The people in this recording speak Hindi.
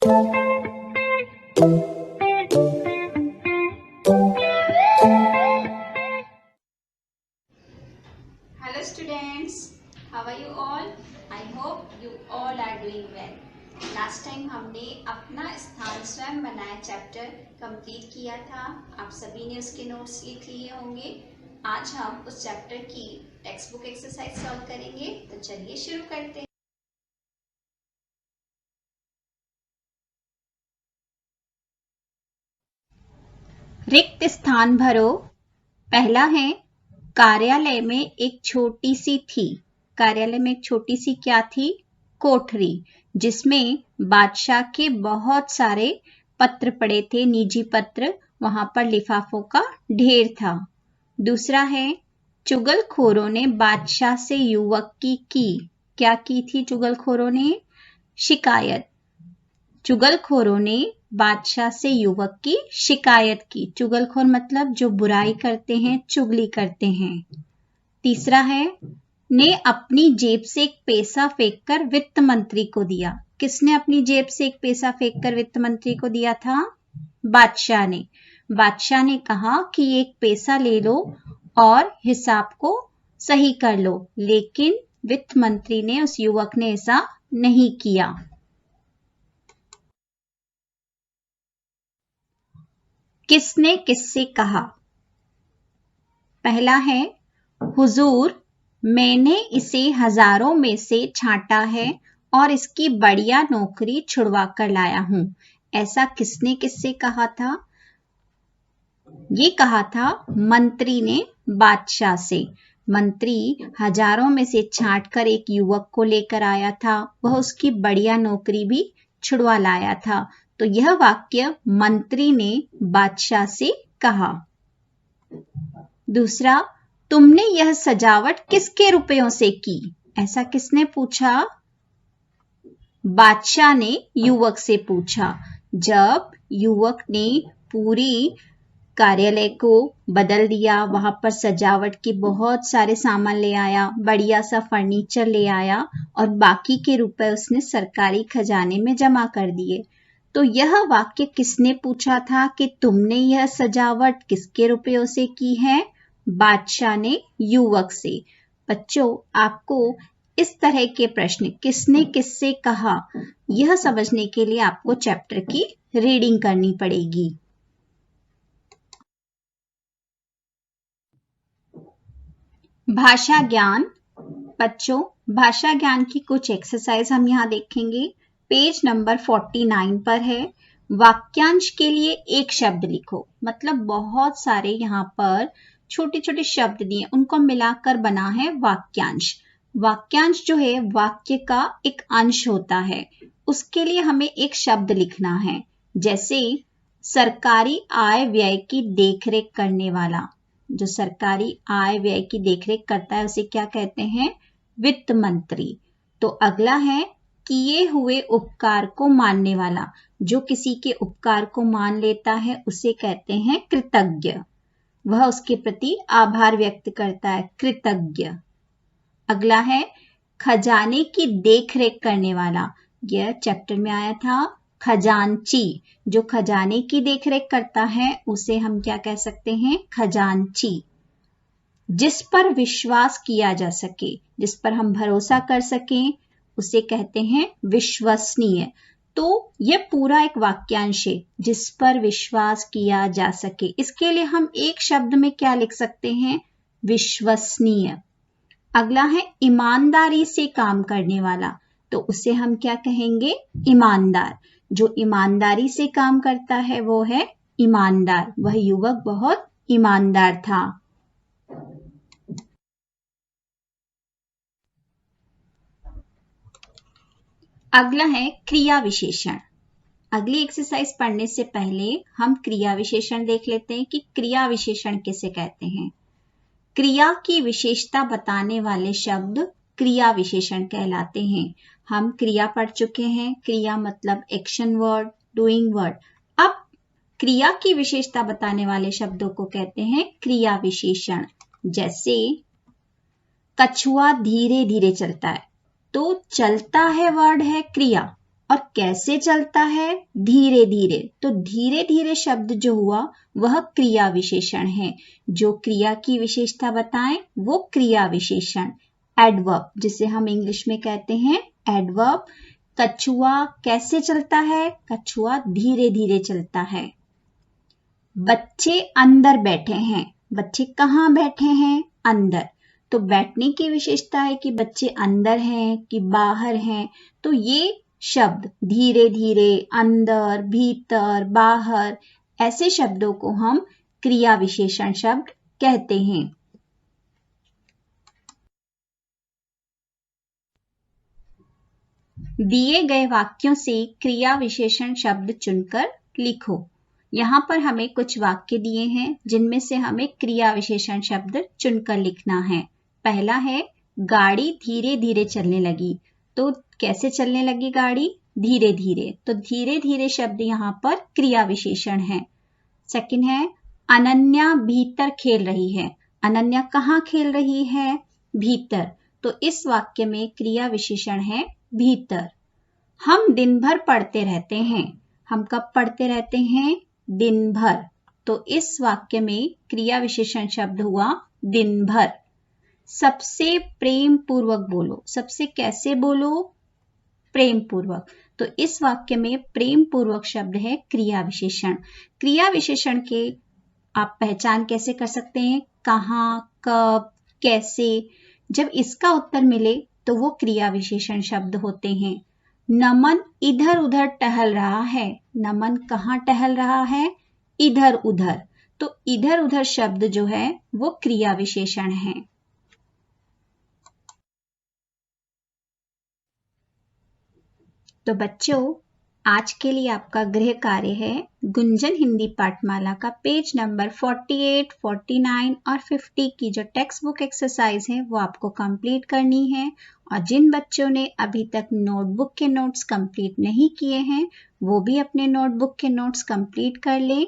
Hello students, how are you all? I hope you all are doing well. Last time हमने अपना स्थान स्वयं बनाया चैप्टर कंप्लीट किया था। आप सभी ने उसके नोट्स लिख लिए होंगे। आज हम उस चैप्टर की टेक्स्ट बुक एक्सरसाइज सॉल्व करेंगे। तो चलिए शुरू करते हैं। रिक्त स्थान भरो। पहला है कार्यालय में एक छोटी सी थी। कार्यालय में एक छोटी सी क्या थी? कोठरी, जिसमें बादशाह के बहुत सारे पत्र पड़े थे, निजी पत्र। वहां पर लिफाफों का ढेर था। दूसरा है चुगलखोरों ने बादशाह से युवक की क्या की थी? चुगलखोरों ने शिकायत। चुगलखोरों ने बादशाह से युवक की शिकायत की। चुगलखोर मतलब जो बुराई करते हैं, चुगली करते हैं। तीसरा है ने अपनी जेब से एक पैसा फेंककर वित्त मंत्री को दिया। किसने अपनी जेब से एक पैसा फेंककर वित्त मंत्री को दिया था? बादशाह ने। बादशाह ने कहा कि एक पैसा ले लो और हिसाब को सही कर लो, लेकिन वित्त मंत्री ने, उस युवक ने ऐसा नहीं किया। किसने किससे कहा? पहला है हुजूर, मैंने इसे हजारों में से छांटा है और इसकी बढ़िया नौकरी छुड़वा कर लाया हूं। ऐसा किसने किससे कहा था? ये कहा था मंत्री ने बादशाह से। मंत्री हजारों में से छांट कर एक युवक को लेकर आया था। वह उसकी बढ़िया नौकरी भी छुड़वा लाया था। तो यह वाक्य मंत्री ने बादशाह से कहा। दूसरा, तुमने यह सजावट किसके रुपयों से की? ऐसा किसने पूछा? बादशाह ने युवक से पूछा। जब युवक ने पूरी कार्यालय को बदल दिया, वहां पर सजावट के बहुत सारे सामान ले आया, बढ़िया सा फर्नीचर ले आया और बाकी के रुपए उसने सरकारी खजाने में जमा कर दिए। तो यह वाक्य किसने पूछा था कि तुमने यह सजावट किसके रुपयों से की है? बादशाह ने युवक से। बच्चों, आपको इस तरह के प्रश्न किसने किससे कहा, यह समझने के लिए आपको चैप्टर की रीडिंग करनी पड़ेगी। भाषा ज्ञान। बच्चों, भाषा ज्ञान की कुछ एक्सरसाइज हम यहाँ देखेंगे। पेज नंबर 49 पर है। वाक्यांश के लिए एक शब्द लिखो। मतलब बहुत सारे यहाँ पर छोटे छोटे शब्द दिए, उनको मिलाकर बना है वाक्यांश। वाक्यांश जो है वाक्य का एक अंश होता है। उसके लिए हमें एक शब्द लिखना है। जैसे सरकारी आय व्यय की देखरेख करने वाला। जो सरकारी आय व्यय की देखरेख करता है उसे क्या कहते हैं? वित्त मंत्री। तो अगला है किए हुए उपकार को मानने वाला। जो किसी के उपकार को मान लेता है उसे कहते हैं कृतज्ञ। वह उसके प्रति आभार व्यक्त करता है, कृतज्ञ। अगला है खजाने की देखरेख करने वाला। यह चैप्टर में आया था। खजांची। जो खजाने की देखरेख करता है उसे हम क्या कह सकते हैं? खजांची। जिस पर विश्वास किया जा सके, जिस पर हम भरोसा कर सकें, उसे कहते हैं विश्वसनीय। तो यह पूरा एक वाक्यांश है, जिस पर विश्वास किया जा सके। इसके लिए हम एक शब्द में क्या लिख सकते हैं? विश्वसनीय। अगला है ईमानदारी से काम करने वाला। तो उसे हम क्या कहेंगे? ईमानदार। जो ईमानदारी से काम करता है वो है ईमानदार। वह युवक बहुत ईमानदार था। अगला है क्रिया विशेषण। अगली एक्सरसाइज पढ़ने से पहले हम क्रिया विशेषण देख लेते हैं कि क्रिया विशेषण किसे कहते हैं। क्रिया की विशेषता बताने वाले शब्द क्रिया विशेषण कहलाते हैं। हम क्रिया पढ़ चुके हैं। क्रिया मतलब एक्शन वर्ड, डूइंग वर्ड। अब क्रिया की विशेषता बताने वाले शब्दों को कहते हैं क्रिया विशेषण। जैसे कछुआ धीरे धीरे चलता है, तो चलता है वर्ड है क्रिया, और कैसे चलता है? धीरे धीरे। तो धीरे धीरे शब्द जो हुआ वह क्रिया विशेषण है। जो क्रिया की विशेषता बताएं वो क्रिया विशेषण। एडवर्ब, जिसे हम इंग्लिश में कहते हैं एडवर्ब। कछुआ कैसे चलता है? कछुआ धीरे धीरे चलता है। बच्चे अंदर बैठे हैं। बच्चे कहाँ बैठे हैं? अंदर। तो बैठने की विशेषता है कि बच्चे अंदर हैं कि बाहर हैं। तो ये शब्द धीरे धीरे, अंदर, भीतर, बाहर, ऐसे शब्दों को हम क्रिया विशेषण शब्द कहते हैं। दिए गए वाक्यों से क्रिया विशेषण शब्द चुनकर लिखो। यहाँ पर हमें कुछ वाक्य दिए हैं जिनमें से हमें क्रिया विशेषण शब्द चुनकर लिखना है। पहला है गाड़ी धीरे धीरे चलने लगी। तो कैसे चलने लगी गाड़ी? धीरे धीरे। तो धीरे धीरे शब्द यहाँ पर क्रिया विशेषण है। सेकंड है अनन्या भीतर खेल रही है। अनन्या कहाँ खेल रही है? भीतर। तो इस वाक्य में क्रिया विशेषण है भीतर। हम दिन भर पढ़ते रहते हैं। हम कब पढ़ते रहते हैं? दिन भर। तो इस वाक्य में क्रिया विशेषण शब्द हुआ दिन भर। सबसे प्रेम पूर्वक बोलो। सबसे कैसे बोलो? प्रेम पूर्वक। तो इस वाक्य में प्रेम पूर्वक शब्द है क्रिया विशेषण। क्रिया विशेषण के आप पहचान कैसे कर सकते हैं? कहाँ, कब, कैसे। जब इसका उत्तर मिले तो वो क्रिया विशेषण शब्द होते हैं। नमन इधर उधर टहल रहा है। नमन कहाँ टहल रहा है? इधर उधर। तो इधर उधर शब्द जो है वो क्रिया विशेषण है। तो बच्चों, आज के लिए आपका गृह कार्य है गुंजन हिंदी पाठमाला का पेज नंबर 48, 49 और 50 की जो टेक्स्ट बुक एक्सरसाइज है वो आपको कंप्लीट करनी है। और जिन बच्चों ने अभी तक नोटबुक के नोट्स कंप्लीट नहीं किए हैं वो भी अपने नोटबुक के नोट्स कंप्लीट कर लें।